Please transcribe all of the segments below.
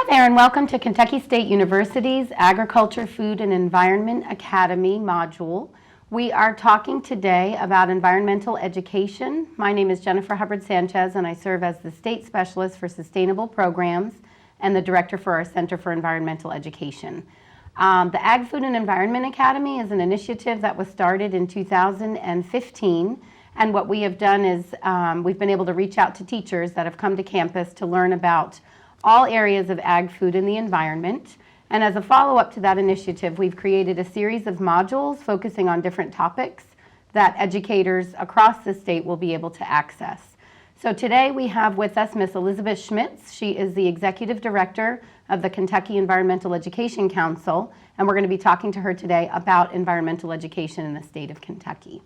Hi there, and welcome to Kentucky State University's Agriculture, Food, and Environment Academy module. We are talking today about environmental education. My name is Jennifer Hubbard Sanchez, and I serve as the State Specialist for Sustainable Programs and the Director for our Center for Environmental Education. The Ag, Food, and Environment Academy is an initiative that was started in 2015, and what we have done is we've been able to reach out to teachers that have come to campus to learn about all areas of ag, food, and the environment. And as a follow-up to that initiative, we've created a series of modules focusing on different topics that educators across the state will be able to access. So today we have with us Miss Elizabeth Schmitz. She is the Executive Director of the Kentucky Environmental Education Council, and we're going to be talking to her today about environmental education in the state of Kentucky.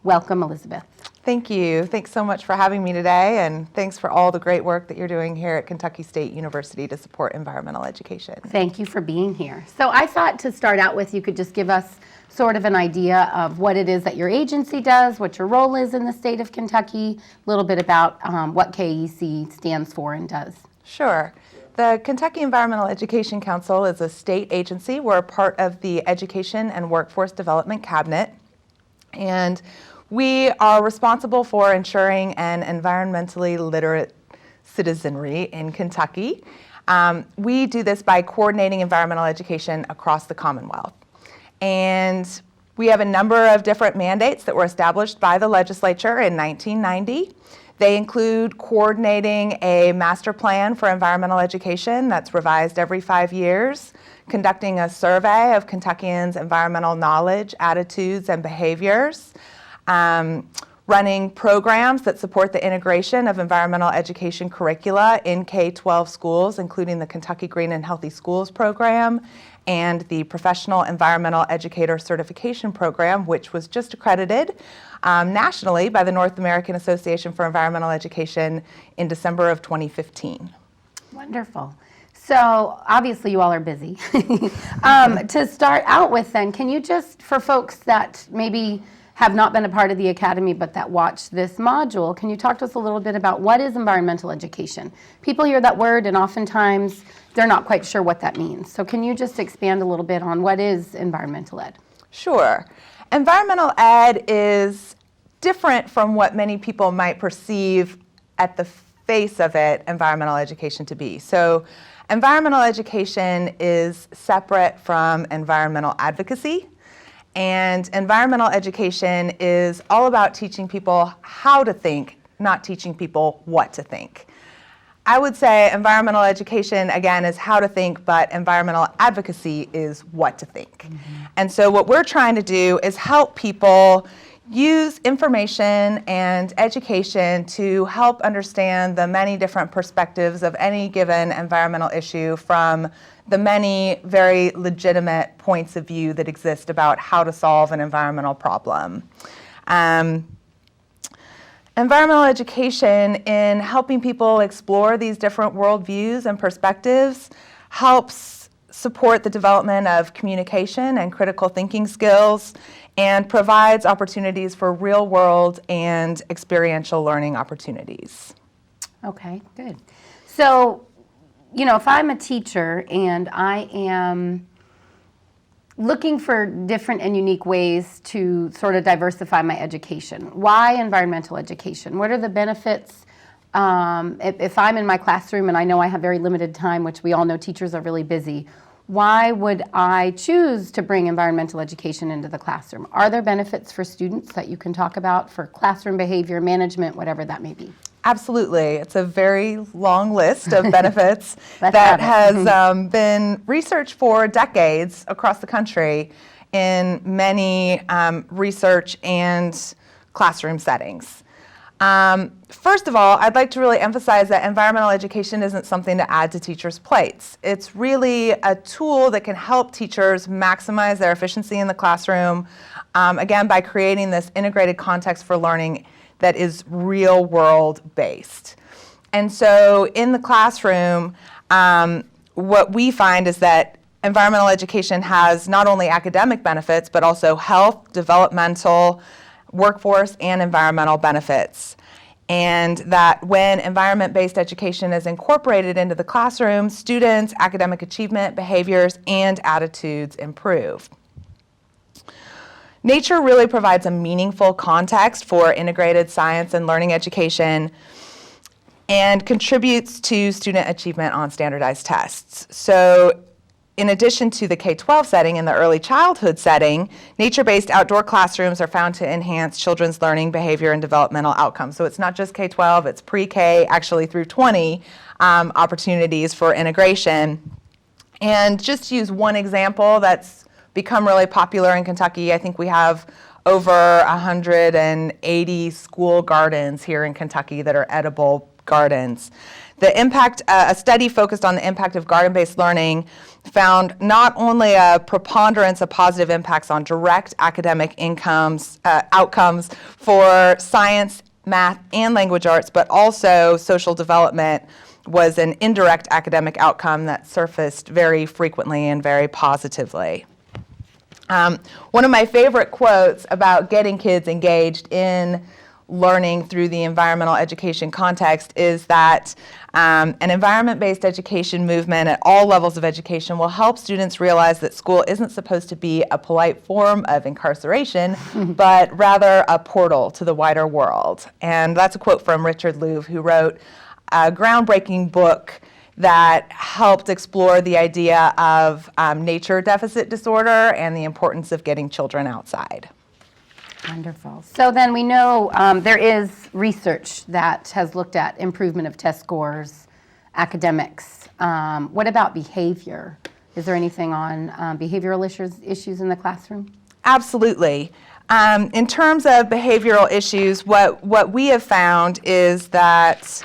Welcome, Elizabeth. Thank you. Thanks so much for having me today, and thanks for all the great work that you're doing here at Kentucky State University to support environmental education. Thank you for being here. So I thought to start out with, you could just give us sort of an idea of what it is that your agency does, what your role is in the state of Kentucky, a little bit about what KEC stands for and does. Sure. The Kentucky Environmental Education Council is a state agency. We're a part of the Education and Workforce Development Cabinet, and we are responsible for ensuring an environmentally literate citizenry in Kentucky. We do this by coordinating environmental education across the Commonwealth. And we have a number of different mandates that were established by the legislature in 1990. They include coordinating a master plan for environmental education that's revised every 5 years, conducting a survey of Kentuckians' environmental knowledge, attitudes, and behaviors, running programs that support the integration of environmental education curricula in K-12 schools, including the Kentucky Green and Healthy Schools program and the Professional Environmental Educator Certification Program, which was just accredited nationally by the North American Association for Environmental Education in December of 2015. Wonderful. So obviously you all are busy. To start out with then, can you just, for folks that maybe have not been a part of the academy but that watch this module, can you talk to us a little bit about what is environmental education? People hear that word and oftentimes they're not quite sure what that means. So can you just expand a little bit on what is environmental ed? Sure. Environmental ed is different from what many people might perceive at the face of it, environmental education to be. So environmental education is separate from environmental advocacy. And environmental education is all about teaching people how to think, not teaching people what to think. I would say environmental education, again, is how to think, but environmental advocacy is what to think. Mm-hmm. And so what we're trying to do is help people use information and education to help understand the many different perspectives of any given environmental issue from the many very legitimate points of view that exist about how to solve an environmental problem. Environmental education, in helping people explore these different worldviews and perspectives, helps support the development of communication and critical thinking skills, and provides opportunities for real-world and experiential learning opportunities. Okay, good. So, you know, if I'm a teacher and I am looking for different and unique ways to sort of diversify my education, why environmental education? What are the benefits? If I'm in my classroom and I know I have very limited time, which we all know teachers are really busy, why would I choose to bring environmental education into the classroom? Are there benefits for students that you can talk about for classroom behavior, management, whatever that may be? Absolutely. It's a very long list of benefits that has been researched for decades across the country in many research and classroom settings. First of all, I'd like to really emphasize that environmental education isn't something to add to teachers' plates. It's really a tool that can help teachers maximize their efficiency in the classroom, again, by creating this integrated context for learning that is real-world based. And so in the classroom, what we find is that environmental education has not only academic benefits, but also health, developmental, workforce, and environmental benefits. and that when environment-based education is incorporated into the classroom, students' academic achievement, behaviors, and attitudes improve. Nature really provides a meaningful context for integrated science and learning education and contributes to student achievement on standardized tests. So in addition to the K-12 setting and the early childhood setting, nature-based outdoor classrooms are found to enhance children's learning, behavior, and developmental outcomes. So it's not just K-12, it's pre-K, actually through 20 opportunities for integration. And just to use one example that's become really popular in Kentucky, I think we have over 180 school gardens here in Kentucky that are edible gardens. The impact, a study focused on the impact of garden-based learning found not only a preponderance of positive impacts on direct academic outcomes for science, math, and language arts, but also social development was an indirect academic outcome that surfaced very frequently and very positively. One of my favorite quotes about getting kids engaged in learning through the environmental education context is that an environment-based education movement at all levels of education will help students realize that school isn't supposed to be a polite form of incarceration, but rather a portal to the wider world. And that's a quote from Richard Louv, who wrote a groundbreaking book that helped explore the idea of nature deficit disorder and the importance of getting children outside. Wonderful. So then we know there is research that has looked at improvement of test scores, academics. What about behavior? Is there anything on behavioral issues in the classroom? Absolutely. In terms of behavioral issues, what we have found is that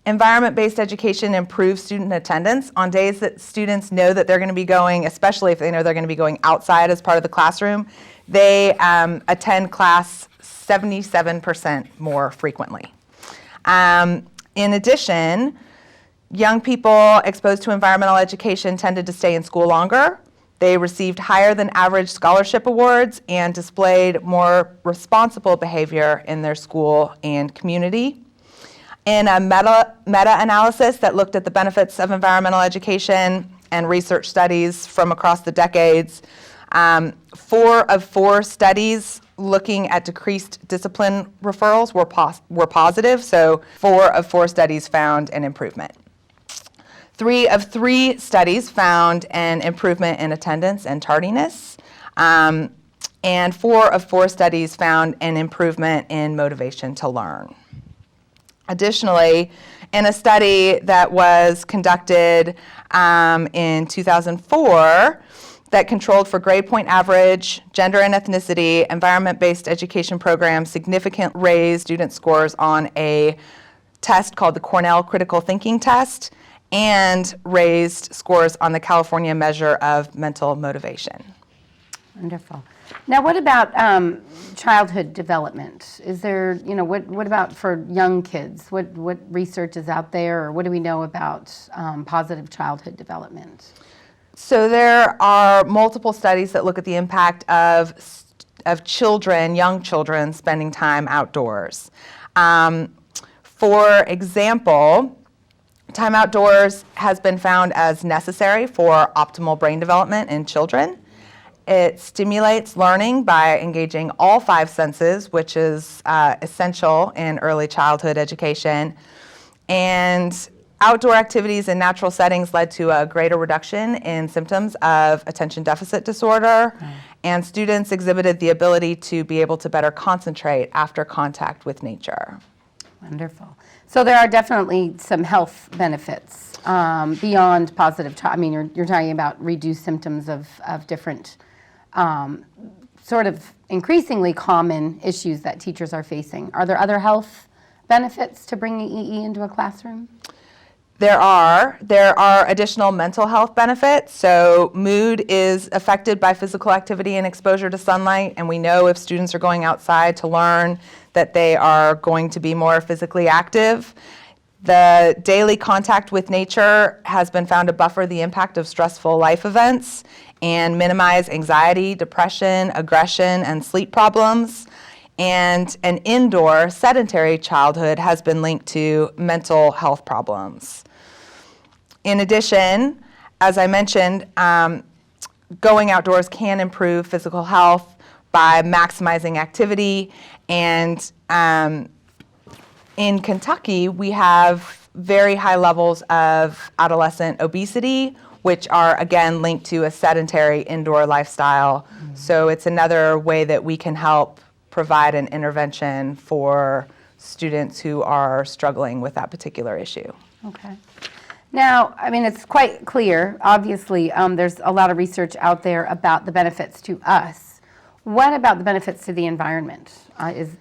environment-based education improves student attendance on days that students know that they're going to be going, especially if they know they're going to be going outside as part of the classroom. They attend class 77% more frequently. In addition, young people exposed to environmental education tended to stay in school longer. They received higher than average scholarship awards and displayed more responsible behavior in their school and community. In a meta-analysis that looked at the benefits of environmental education and research studies from across the decades, 4 of 4 studies looking at decreased discipline referrals were positive, so 4 of 4 studies found an improvement. 3 of 3 studies found an improvement in attendance and tardiness, and 4 of 4 studies found an improvement in motivation to learn. Additionally, in a study that was conducted in 2004 that controlled for grade point average, gender and ethnicity, environment-based education programs significantly raised student scores on a test called the Cornell Critical Thinking Test and raised scores on the California measure of mental motivation. Wonderful. Now, what about childhood development? Is there, what about for young kids? What research is out there, or what do we know about positive childhood development? So there are multiple studies that look at the impact of children, young children, spending time outdoors. For example, time outdoors has been found as necessary for optimal brain development in children. It stimulates learning by engaging all 5 senses, which is essential in early childhood education. And outdoor activities in natural settings led to a greater reduction in symptoms of attention deficit disorder, and students exhibited the ability to be able to better concentrate after contact with nature. Wonderful. So there are definitely some health benefits beyond positive. You're talking about reduced symptoms of different sort of increasingly common issues that teachers are facing. Are there other health benefits to bringing EE into a classroom? There are additional mental health benefits. So mood is affected by physical activity and exposure to sunlight, and we know if students are going outside to learn that they are going to be more physically active. The daily contact with nature has been found to buffer the impact of stressful life events and minimize anxiety, depression, aggression, and sleep problems. and an indoor sedentary childhood has been linked to mental health problems. In addition, as I mentioned, going outdoors can improve physical health by maximizing activity, and in Kentucky, we have very high levels of adolescent obesity, which are, again, linked to a sedentary indoor lifestyle. So it's another way that we can help provide an intervention for students who are struggling with that particular issue. Okay. Now, I mean, it's quite clear, obviously, there's a lot of research out there about the benefits to us. What about the benefits to the environment?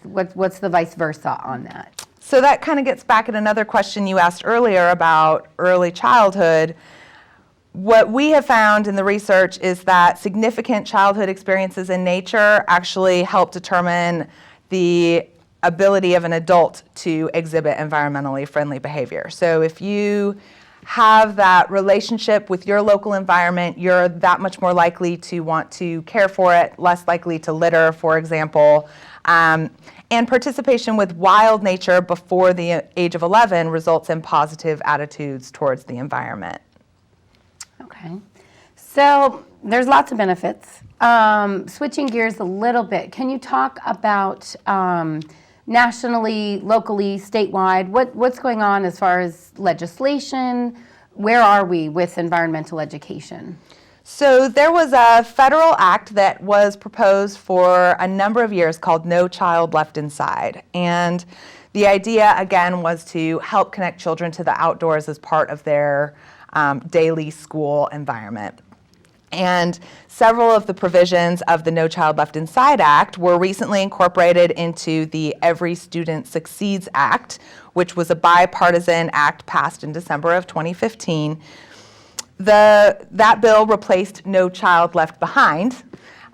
What's the vice versa on that? So that kind of gets back at another question you asked earlier about early childhood. What we have found in the research is that significant childhood experiences in nature actually help determine the ability of an adult to exhibit environmentally friendly behavior. So if you have that relationship with your local environment, you're that much more likely to want to care for it, less likely to litter, for example. And participation with wild nature before the age of 11 results in positive attitudes towards the environment. Okay. So there's lots of benefits. Switching gears a little bit, can you talk about nationally, locally, statewide, what's going on as far as legislation? Where are we with environmental education? So there was a federal act that was proposed for a number of years called No Child Left Inside. And the idea, again, was to help connect children to the outdoors as part of their daily school environment. And several of the provisions of the No Child Left Inside Act were recently incorporated into the Every Student Succeeds Act, which was a bipartisan act passed in December of 2015. That bill replaced No Child Left Behind,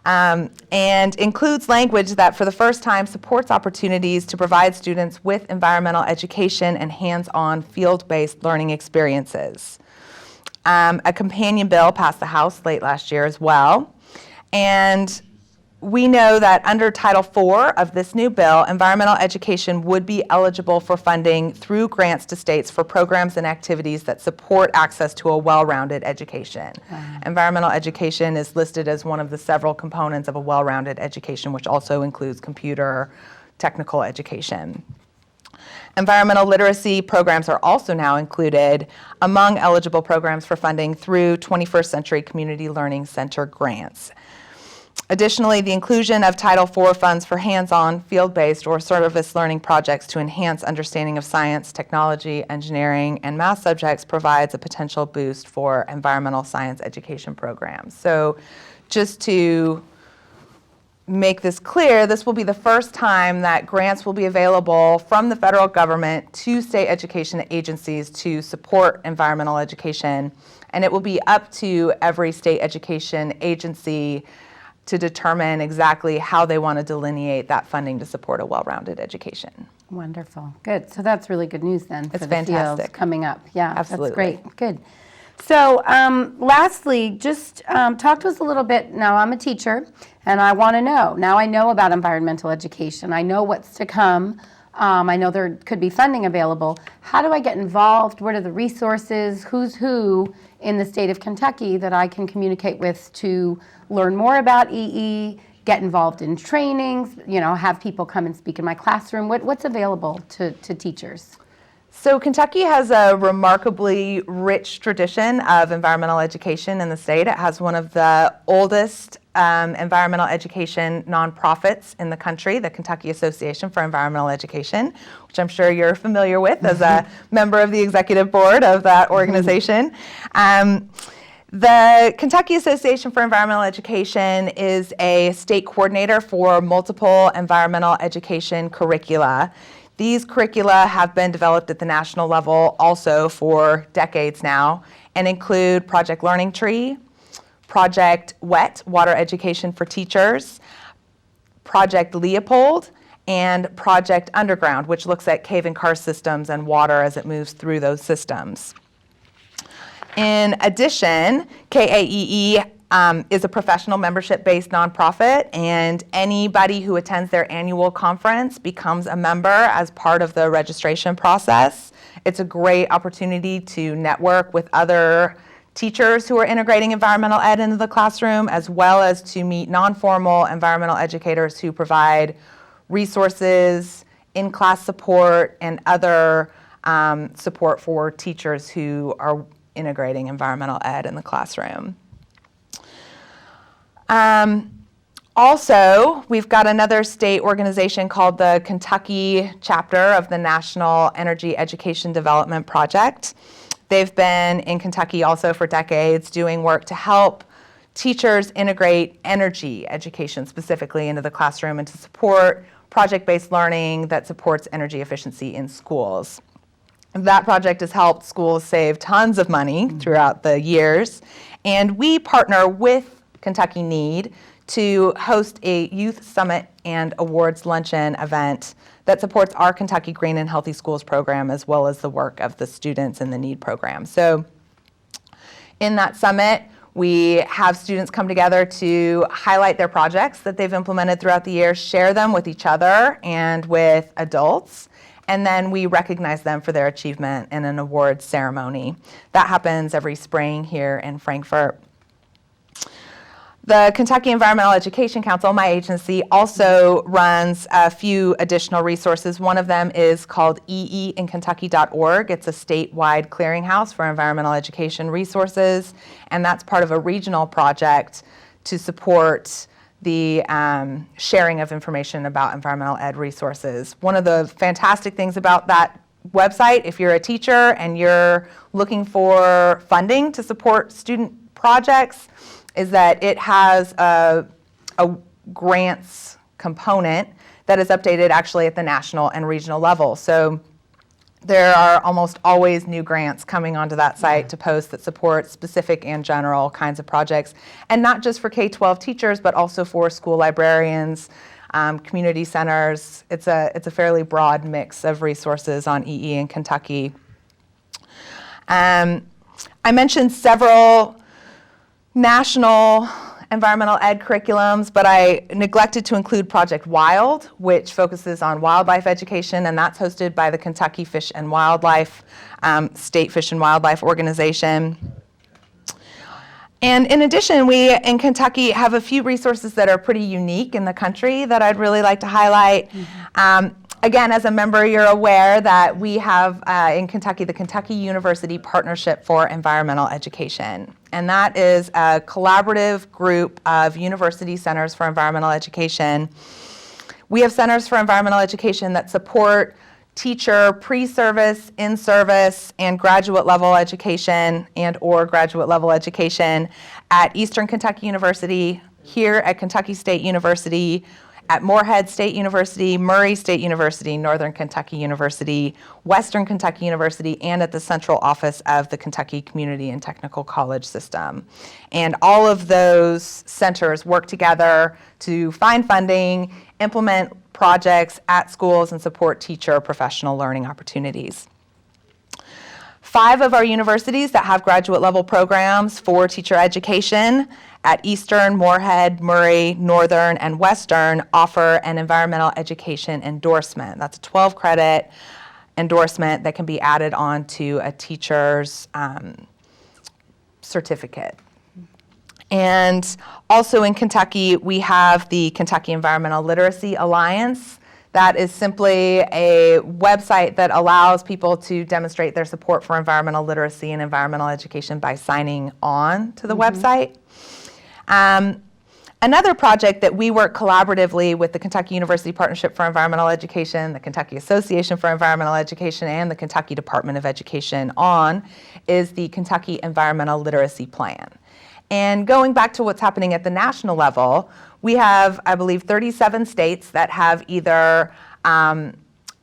and includes language that for the first time supports opportunities to provide students with environmental education and hands-on field-based learning experiences. A companion bill passed the House late last year as well. And we know that under Title IV of this new bill, environmental education would be eligible for funding through grants to states for programs and activities that support access to a well-rounded education. Environmental education is listed as one of the several components of a well-rounded education, which also includes computer technical education. Environmental literacy programs are also now included among eligible programs for funding through 21st Century Community Learning Center grants. Additionally, the inclusion of Title IV funds for hands-on, field-based, or service learning projects to enhance understanding of science, technology, engineering, and math subjects provides a potential boost for environmental science education programs. So just to make this clear, this will be the first time that grants will be available from the federal government to state education agencies to support environmental education, and it will be up to every state education agency to determine exactly how they want to delineate that funding to support a well-rounded education. Wonderful. Good. So that's really good news then for It's the fantastic. field coming up. Yeah, Absolutely. That's great. Good. So lastly, just talk to us a little bit. Now, I'm a teacher, and I want to know. Now I know about environmental education. I know what's to come. I know there could be funding available. How do I get involved? What are the resources? Who's who in the state of Kentucky that I can communicate with to learn more about EE, get involved in trainings, have people come and speak in my classroom? What's available to teachers? So Kentucky has a remarkably rich tradition of environmental education in the state. It has one of the oldest environmental education nonprofits in the country, the Kentucky Association for Environmental Education, which I'm sure you're familiar with as a member of the executive board of that organization. The Kentucky Association for Environmental Education is a state coordinator for multiple environmental education curricula. These curricula have been developed at the national level also for decades now and include Project Learning Tree, Project WET, Water Education for Teachers, Project Leopold, and Project Underground, which looks at cave and karst systems and water as it moves through those systems. In addition, KAEE is a professional membership-based nonprofit, and anybody who attends their annual conference becomes a member as part of the registration process. It's a great opportunity to network with other teachers who are integrating environmental ed into the classroom, as well as to meet non-formal environmental educators who provide resources, in-class support, and other support for teachers who are integrating environmental ed in the classroom. Also, we've got another state organization called the Kentucky chapter of the National Energy Education Development Project. They've been in Kentucky also for decades doing work to help teachers integrate energy education specifically into the classroom and to support project-based learning that supports energy efficiency in schools. That project has helped schools save tons of money throughout the years, and we partner with Kentucky Need to host a youth summit and awards luncheon event that supports our Kentucky Green and Healthy Schools program, as well as the work of the students in the Need program. So in that summit, we have students come together to highlight their projects that they've implemented throughout the year, share them with each other and with adults, and then we recognize them for their achievement in an awards ceremony. That happens every spring here in Frankfort. The Kentucky Environmental Education Council, my agency, also runs a few additional resources. One of them is called eeinkentucky.org. It's a statewide clearinghouse for environmental education resources, and that's part of a regional project to support the sharing of information about environmental ed resources. One of the fantastic things about that website, if you're a teacher and you're looking for funding to support student projects, is that it has a grants component that is updated actually at the national and regional level. So there are almost always new grants coming onto that site to post that support specific and general kinds of projects, and not just for K-12 teachers, but also for school librarians, community centers. It's a fairly broad mix of resources on EE in Kentucky. I mentioned several national environmental ed curriculums, but I neglected to include Project Wild, which focuses on wildlife education, and that's hosted by the Kentucky Fish and Wildlife, State Fish and Wildlife Organization. And in addition, we in Kentucky have a few resources that are pretty unique in the country that I'd really like to highlight. Again, as a member, you're aware that we have in Kentucky the Kentucky University Partnership for Environmental Education. And that is a collaborative group of university centers for environmental education. We have centers for environmental education that support teacher pre-service, in-service, and graduate level education and/or graduate level education at Eastern Kentucky University, here at Kentucky State University, at Morehead State University, Murray State University, Northern Kentucky University, Western Kentucky University, and at the central office of the Kentucky Community and Technical College System. And all of those centers work together to find funding, implement projects at schools, and support teacher professional learning opportunities. 5 of our universities that have graduate level programs for teacher education at Eastern, Morehead, Murray, Northern, and Western offer an environmental education endorsement. That's a 12-credit endorsement that can be added on to a teacher's certificate. And also in Kentucky, we have the Kentucky Environmental Literacy Alliance. That is simply a website that allows people to demonstrate their support for environmental literacy and environmental education by signing on to the website. Another project that we work collaboratively with the Kentucky University Partnership for Environmental Education, the Kentucky Association for Environmental Education, and the Kentucky Department of Education on is the Kentucky Environmental Literacy Plan. And going back to what's happening at the national level, we have, I believe, 37 states that have either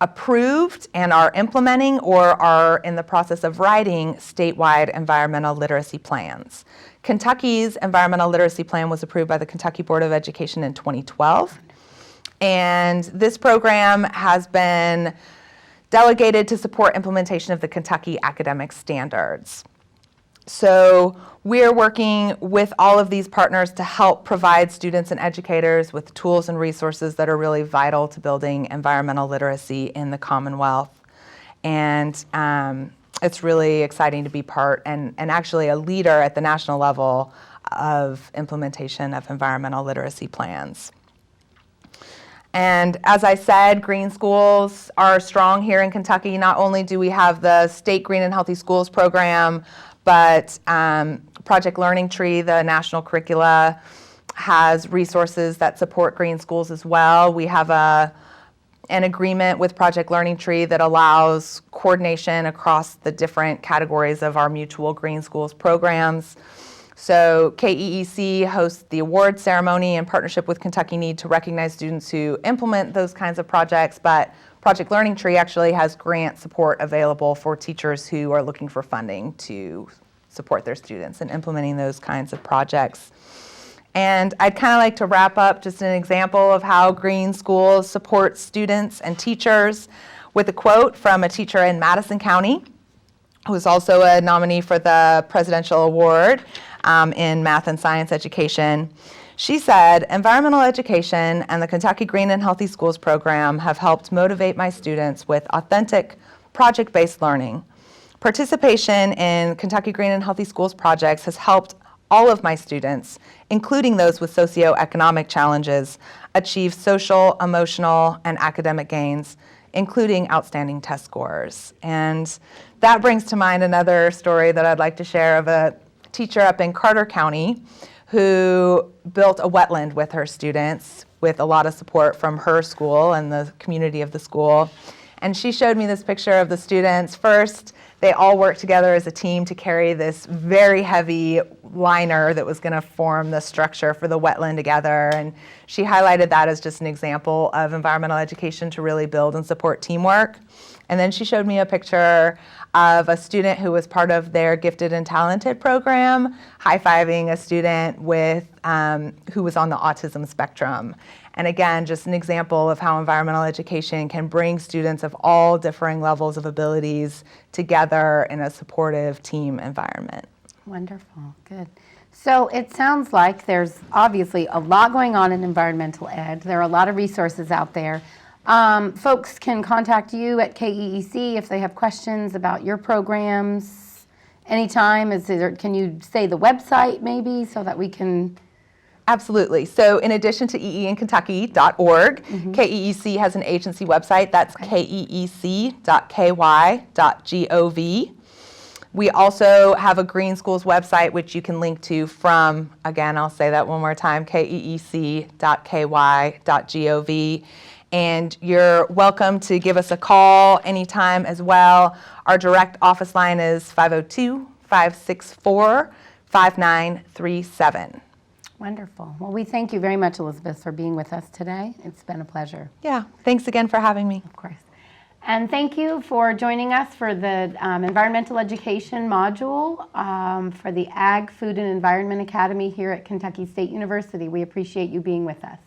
approved and are implementing or are in the process of writing statewide environmental literacy plans. Kentucky's environmental literacy plan was approved by the Kentucky Board of Education in 2012. And this program has been delegated to support implementation of the Kentucky academic standards. So we're working with all of these partners to help provide students and educators with tools and resources that are really vital to building environmental literacy in the Commonwealth. And it's really exciting to be part and actually a leader at the national level of implementation of environmental literacy plans. And as I said, green schools are strong here in Kentucky. Not only do we have the state Green and Healthy Schools program, but Project Learning Tree, the national curricula, has resources that support green schools as well. We have an agreement with Project Learning Tree that allows coordination across the different categories of our mutual green schools programs. So KEEC hosts the award ceremony in partnership with Kentucky Need to recognize students who implement those kinds of projects, but Project Learning Tree actually has grant support available for teachers who are looking for funding to support their students in implementing those kinds of projects. And I'd kind of like to wrap up just an example of how green schools support students and teachers with a quote from a teacher in Madison County, who is also a nominee for the Presidential Award in math and science education. She said, "Environmental education and the Kentucky Green and Healthy Schools program have helped motivate my students with authentic project-based learning. Participation in Kentucky Green and Healthy Schools projects has helped all of my students, including those with socioeconomic challenges, achieve social, emotional, and academic gains, including outstanding test scores." And that brings to mind another story that I'd like to share of a teacher up in Carter County who built a wetland with her students with a lot of support from her school and the community of the school. And she showed me this picture of the students. First, they all worked together as a team to carry this very heavy liner that was going to form the structure for the wetland together. And she highlighted that as just an example of environmental education to really build and support teamwork. And then she showed me a picture of a student who was part of their Gifted and Talented program, high-fiving a student with who was on the autism spectrum. And again, just an example of how environmental education can bring students of all differing levels of abilities together in a supportive team environment. Wonderful, good. So it sounds like there's obviously a lot going on in environmental ed. There are a lot of resources out there. Folks can contact you at KEEC if they have questions about your programs anytime. Can you say the website maybe so that we can... Absolutely. So in addition to eeinkentucky.org, KEEC has an agency website. That's keec.ky.gov. We also have a Green Schools website, which you can link to from, again, I'll say that one more time, keec.ky.gov. And you're welcome to give us a call anytime as well. Our direct office line is 502-564-5937. Wonderful. Well, we thank you very much, Elizabeth, for being with us today. It's been a pleasure. Yeah, thanks again for having me. Of course. And thank you for joining us for the environmental education module for the Ag, Food, and Environment Academy here at Kentucky State University. We appreciate you being with us.